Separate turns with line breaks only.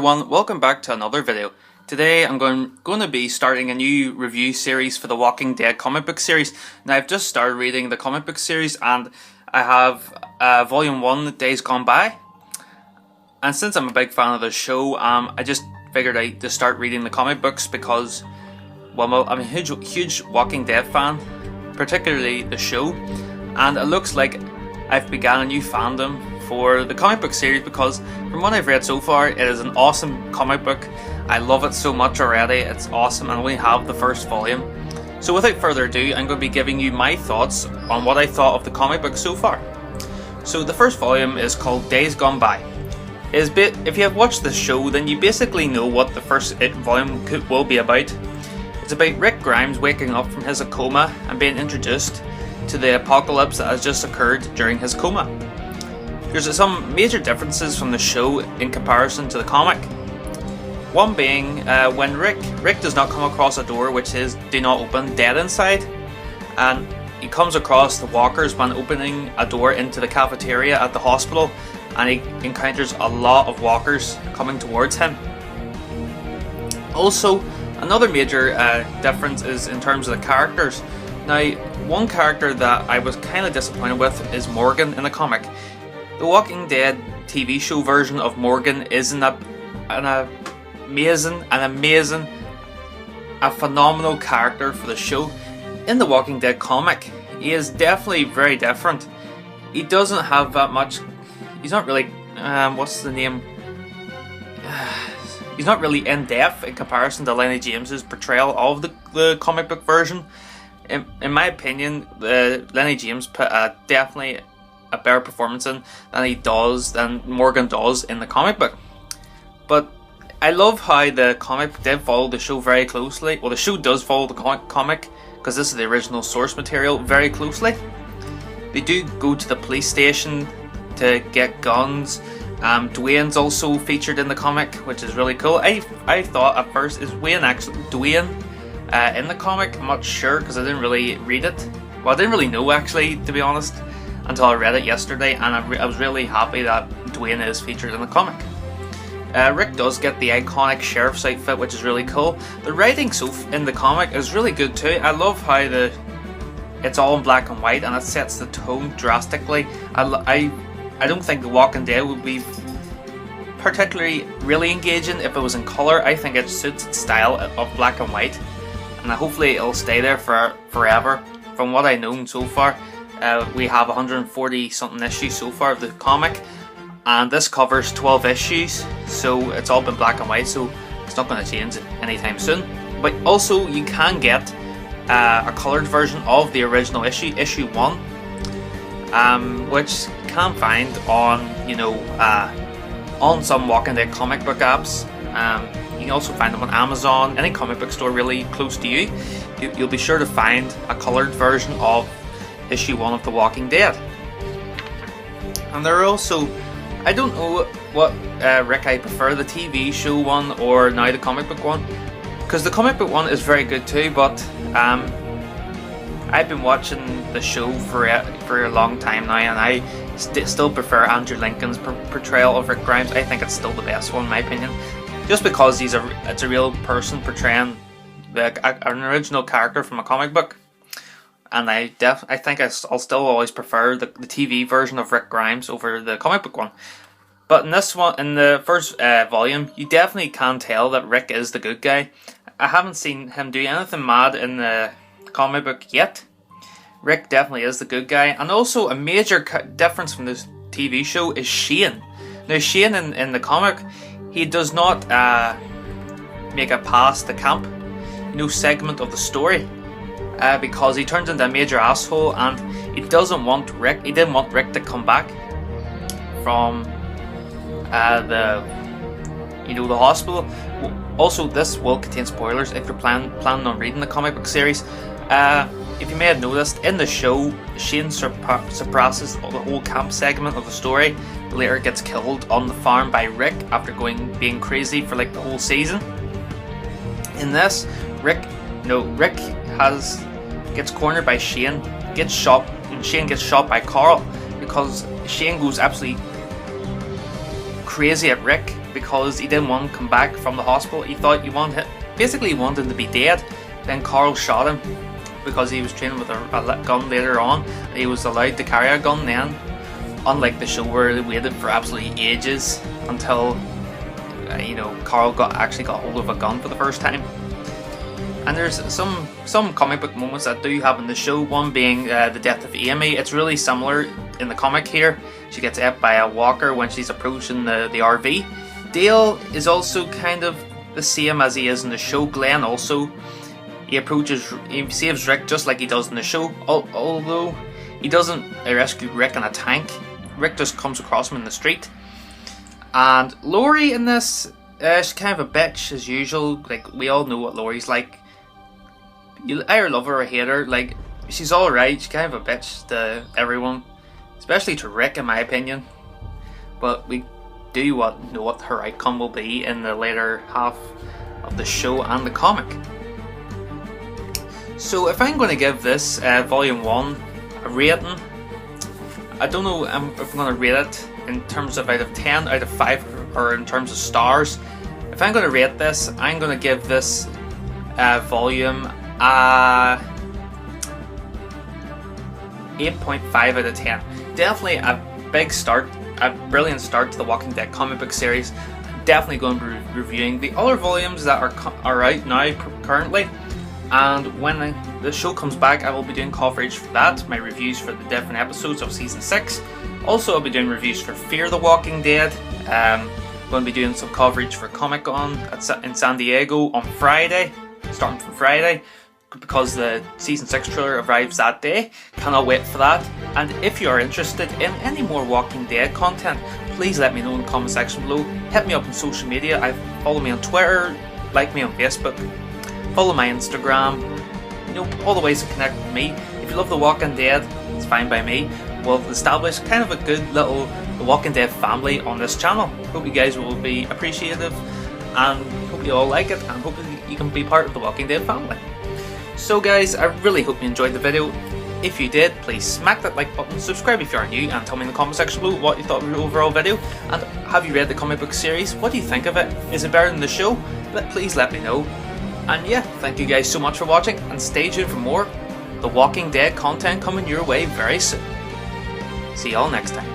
everyone, welcome back to another video. Today I'm going to be starting a new review series for the Walking Dead comic book series. Now I've just started reading the comic book series and I have volume 1, Days Gone By. And since I'm a big fan of the show, I just figured I'd just start reading the comic books because, well, I'm a huge Walking Dead fan, particularly the show. And it looks like I've begun a new fandom for the comic book series because from what I've read so far, it is an awesome comic book. I love it so much already. It's awesome, and we have the first volume. So without further ado, I'm going to be giving you my thoughts on what I thought of the comic book so far. So the first volume is called Days Gone By. If you have watched the show, then you basically know what the first volume will be about. It's about Rick Grimes waking up from his coma and being introduced to the apocalypse that has just occurred during his coma. There's some major differences from the show in comparison to the comic. One being when Rick does not come across a door which is do not open, dead inside, and he comes across the walkers when opening a door into the cafeteria at the hospital, and he encounters a lot of walkers coming towards him. Also, another major difference is in terms of the characters. Now, one character that I was kind of disappointed with is Morgan in the comic. The Walking Dead TV show version of Morgan is a phenomenal character for the show. In the Walking Dead comic, he is definitely very different. He doesn't have that much. He's not really. He's not really in depth in comparison to Lenny James's portrayal of the comic book version. In my opinion, Lenny James put definitely a better performance in than Morgan does in the comic book. But I love how the comic did follow the show very closely. Well, the show does follow the comic because this is the original source material very closely. They do go to the police station to get guns. Dwayne's also featured in the comic, which is really cool. I thought at first, is Dwayne in the comic? I'm not sure because I didn't really read it. Well, I didn't really know actually, to be honest, until I read it yesterday, and I was really happy that Dwayne is featured in the comic. Rick does get the iconic sheriff's outfit, which is really cool. The writing in the comic is really good too. I love how it's all in black and white and it sets the tone drastically. I don't think The Walking Dead would be particularly really engaging if it was in colour. I think it suits its style of black and white, and hopefully it'll stay there forever. From what I know so far, we have 140 something issues so far of the comic, and this covers 12 issues, so it's all been black and white, so it's not going to change anytime soon. But also you can get a coloured version of the original issue 1, which you can find on some Walking Dead comic book apps. You can also find them on Amazon, any comic book store really close to you. You'll be sure to find a coloured version of issue 1 of The Walking Dead. And there are also, I don't know what Rick I prefer, the TV show one or now the comic book one, because the comic book one is very good too, but I've been watching the show for a long time now, and I still prefer Andrew Lincoln's portrayal of Rick Grimes. I think it's still the best one in my opinion, just because it's a real person portraying an original character from a comic book. And I think I'll still always prefer the TV version of Rick Grimes over the comic book one. But in this one, in the first volume, you definitely can tell that Rick is the good guy. I haven't seen him do anything mad in the comic book yet. Rick definitely is the good guy. And also a major difference from this TV show is Shane. Now Shane in the comic, he does not make it past the camp, segment of the story. Because he turns into a major asshole, and he didn't want Rick to come back from the hospital. Also, this will contain spoilers if you're planning on reading the comic book series. If you may have noticed, in the show, Shane suppresses the whole camp segment of the story. Later gets killed on the farm by Rick after being crazy for like the whole season. In this, Rick gets cornered by Shane, gets shot, and Shane gets shot by Carl because Shane goes absolutely crazy at Rick because he didn't want him to come back from the hospital. He thought he wanted him to be dead. Then Carl shot him because he was training with a gun later on. He was allowed to carry a gun then, unlike the show where they waited for absolutely ages until Carl actually got hold of a gun for the first time. And there's some comic book moments that do happen in the show, one being the death of Amy. It's really similar in the comic here. She gets ate by a walker when she's approaching the RV. Dale is also kind of the same as he is in the show. Glenn also, he saves Rick just like he does in the show, although he doesn't rescue Rick in a tank. Rick just comes across him in the street. And Lori in this, she's kind of a bitch as usual. Like, we all know what Lori's like. You either love her or hate her. Like, she's alright, she's kind of a bitch to everyone, especially to Rick in my opinion. But we do know what her outcome will be in the later half of the show and the comic. So if I'm going to give this volume 1 a rating, I don't know if I'm going to rate it in terms of out of 10, out of 5, or in terms of stars. If I'm going to rate this, I'm going to give this volume a 8.5 out of 10. Definitely a big start, a brilliant start to the Walking Dead comic book series. Definitely going to be reviewing the other volumes that are out now currently, and when the show comes back I will be doing coverage for that, my reviews for the different episodes of season 6. Also I'll be doing reviews for Fear the Walking Dead. Going to be doing some coverage for Comic Con in San Diego on Friday, starting from Friday, because the season 6 trailer arrives that day. Cannot wait for that. And if you are interested in any more Walking Dead content, please let me know in the comment section below. Hit me up on social media. Follow me on Twitter, like me on Facebook, follow my Instagram. All the ways to connect with me. If you love The Walking Dead, it's fine by me. We'll establish kind of a good little The Walking Dead family on this channel. Hope you guys will be appreciative, and hope you all like it, and hope you can be part of The Walking Dead family. So guys, I really hope you enjoyed the video. If you did, please smack that like button, subscribe if you are new, and tell me in the comment section below what you thought of the overall video. And have you read the comic book series? What do you think of it? Is it better than the show? Please let me know. And yeah, thank you guys so much for watching, and stay tuned for more The Walking Dead content coming your way very soon. See y'all next time.